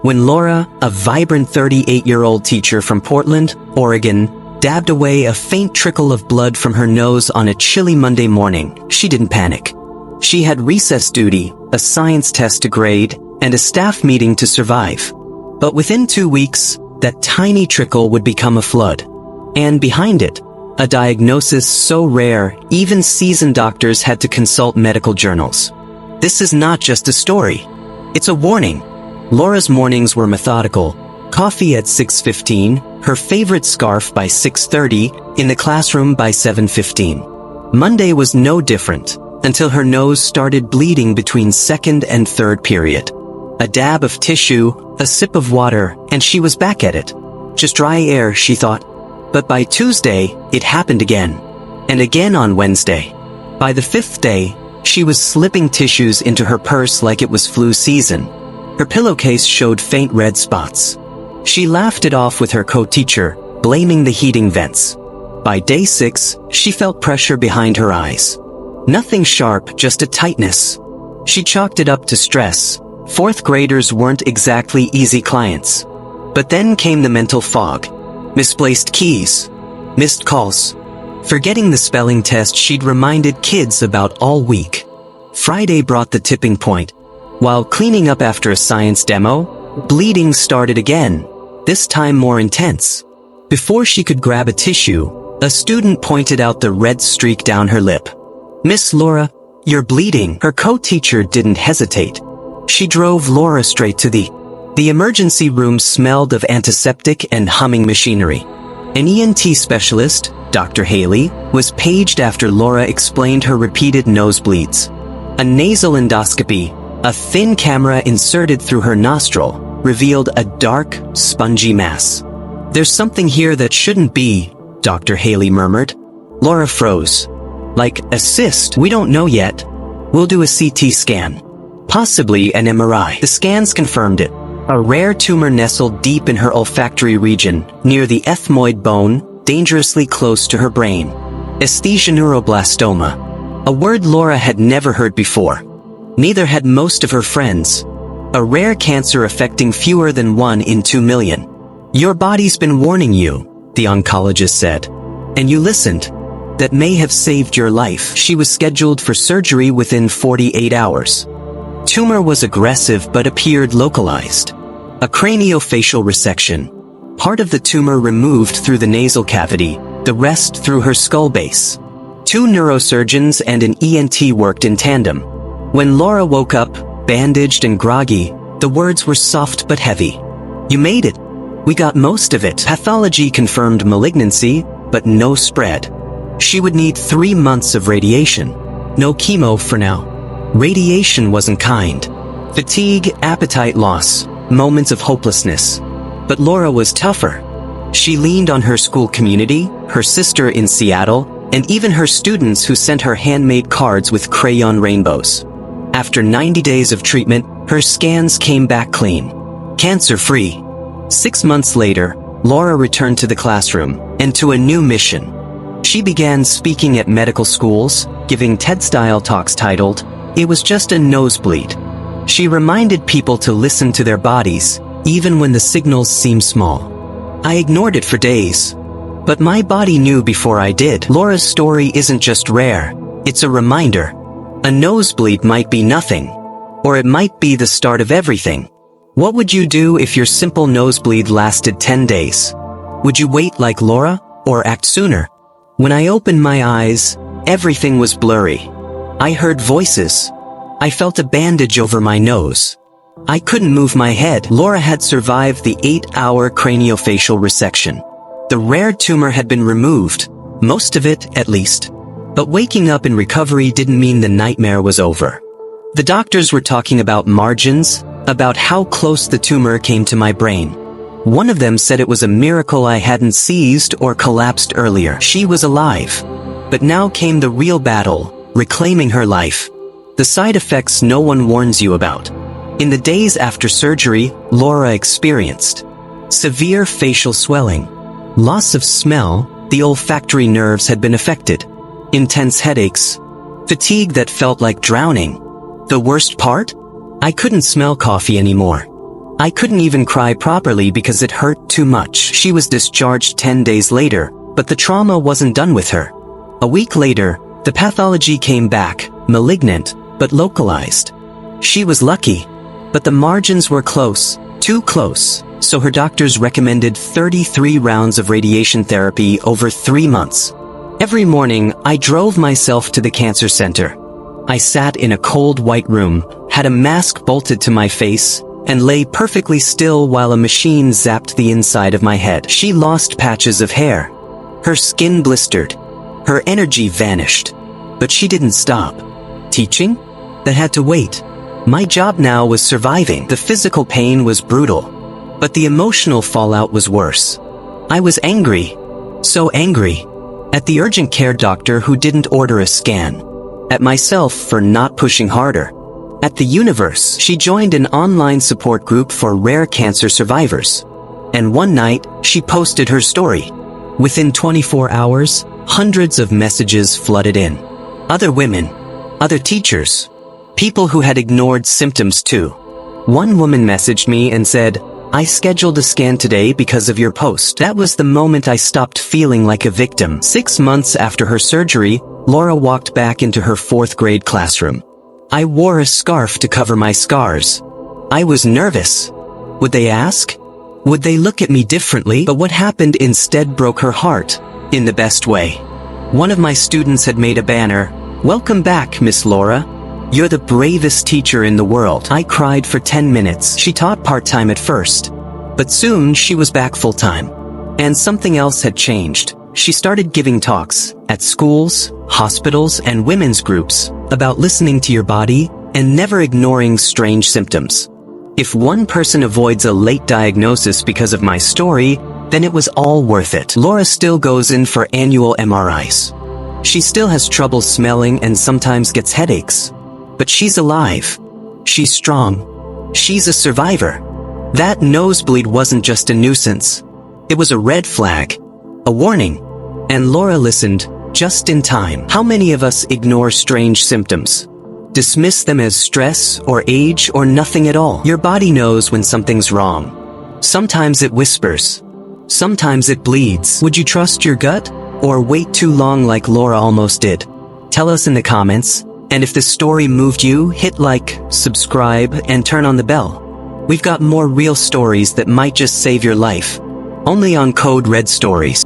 when Laura, a vibrant 38-year-old teacher from Portland, Oregon, dabbed away a faint trickle of blood from her nose on a chilly Monday morning, she didn't panic. She had recess duty, a science test to grade, and a staff meeting to survive. But within 2 weeks, that tiny trickle would become a flood. And behind it, a diagnosis so rare, even seasoned doctors had to consult medical journals. This is not just a story. It's a warning. Laura's mornings were methodical. Coffee at 6:15, her favorite scarf by 6:30, in the classroom by 7:15. Monday was no different, until her nose started bleeding between second and third period. A dab of tissue, a sip of water, and she was back at it. Just dry air, she thought. But by Tuesday, it happened again. And again on Wednesday. By the 5th day, she was slipping tissues into her purse like it was flu season. Her pillowcase showed faint red spots. She laughed it off with her co-teacher, blaming the heating vents. By day 6, she felt pressure behind her eyes. Nothing sharp, just a tightness. She chalked it up to stress. 4th graders weren't exactly easy clients. But then came the mental fog. Misplaced keys. Missed calls. Forgetting the spelling test she'd reminded kids about all week. Friday brought the tipping point. While cleaning up after a science demo, bleeding started again, this time more intense. Before she could grab a tissue, a student pointed out the red streak down her lip. "Miss Laura, you're bleeding." Her co-teacher didn't hesitate. She drove Laura straight to the emergency room. Smelled of antiseptic and humming machinery. An ENT specialist, Dr. Haley, was paged after Laura explained her repeated nosebleeds. A nasal endoscopy, a thin camera inserted through her nostril, revealed a dark, spongy mass. "There's something here that shouldn't be," Dr. Haley murmured. Laura froze. "Like a cyst? We don't know yet. We'll do a CT scan. Possibly an MRI." The scans confirmed it. A rare tumor nestled deep in her olfactory region, near the ethmoid bone, dangerously close to her brain. Esthesioneuroblastoma. A word Laura had never heard before. Neither had most of her friends. A rare cancer affecting fewer than 1 in 2 million. "Your body's been warning you," the oncologist said. "And you listened. That may have saved your life." She was scheduled for surgery within 48 hours. Tumor was aggressive but appeared localized. A craniofacial resection. Part of the tumor removed through the nasal cavity, the rest through her skull base. 2 neurosurgeons and an ENT worked in tandem. When Laura woke up, bandaged and groggy, the words were soft but heavy. "You made it. We got most of it." Pathology confirmed malignancy, but no spread. She would need 3 months of radiation. No chemo for now. Radiation wasn't kind. Fatigue, appetite loss, moments of hopelessness. But Laura was tougher. She leaned on her school community, her sister in Seattle, and even her students who sent her handmade cards with crayon rainbows. After 90 days of treatment, her scans came back clean. Cancer-free. 6 months later, Laura returned to the classroom, and to a new mission. She began speaking at medical schools, giving TED-style talks titled, "It Was Just a Nosebleed." She reminded people to listen to their bodies, even when the signals seemed small. "I ignored it for days. But my body knew before I did." Laura's story isn't just rare, it's a reminder. A nosebleed might be nothing, or it might be the start of everything. What would you do if your simple nosebleed lasted 10 days? Would you wait like Laura, or act sooner? When I opened my eyes, everything was blurry. I heard voices. I felt a bandage over my nose. I couldn't move my head. Laura had survived the 8-hour craniofacial resection. The rare tumor had been removed, most of it, at least. But waking up in recovery didn't mean the nightmare was over. The doctors were talking about margins, about how close the tumor came to my brain. One of them said it was a miracle I hadn't seized or collapsed earlier. She was alive. But now came the real battle, reclaiming her life. The side effects no one warns you about. In the days after surgery, Laura experienced severe facial swelling, loss of smell, the olfactory nerves had been affected, intense headaches, fatigue that felt like drowning. The worst part? I couldn't smell coffee anymore. I couldn't even cry properly because it hurt too much. She was discharged 10 days later, but the trauma wasn't done with her. A week later, the pathology came back, malignant, but localized. She was lucky, but the margins were close, too close, so her doctors recommended 33 rounds of radiation therapy over 3 months. Every morning, I drove myself to the cancer center. I sat in a cold white room, had a mask bolted to my face, and lay perfectly still while a machine zapped the inside of my head. She lost patches of hair. Her skin blistered. Her energy vanished. But she didn't stop. Teaching? That had to wait. My job now was surviving. The physical pain was brutal, but the emotional fallout was worse. I was angry. So angry. At the urgent care doctor who didn't order a scan. At myself for not pushing harder. At the universe. She joined an online support group for rare cancer survivors. And one night, she posted her story. Within 24 hours, hundreds of messages flooded in. Other women. Other teachers. People who had ignored symptoms too. One woman messaged me and said, "I scheduled a scan today because of your post." That was the moment I stopped feeling like a victim. 6 months after her surgery, Laura walked back into her 4th grade classroom. I wore a scarf to cover my scars. I was nervous. Would they ask? Would they look at me differently? But what happened instead broke her heart, in the best way. One of my students had made a banner, "Welcome back, Miss Laura. You're the bravest teacher in the world." I cried for 10 minutes. She taught part-time at first, but soon she was back full-time. And something else had changed. She started giving talks at schools, hospitals, and women's groups about listening to your body and never ignoring strange symptoms. If one person avoids a late diagnosis because of my story, then it was all worth it. Laura still goes in for annual MRIs. She still has trouble smelling and sometimes gets headaches. But she's alive. She's strong. She's a survivor. That nosebleed wasn't just a nuisance. It was a red flag. A warning. And Laura listened, just in time. How many of us ignore strange symptoms? Dismiss them as stress or age or nothing at all. Your body knows when something's wrong. Sometimes it whispers. Sometimes it bleeds. Would you trust your gut? Or wait too long like Laura almost did? Tell us in the comments. And if this story moved you, hit like, subscribe, and turn on the bell. We've got more real stories that might just save your life. Only on Code Red Stories.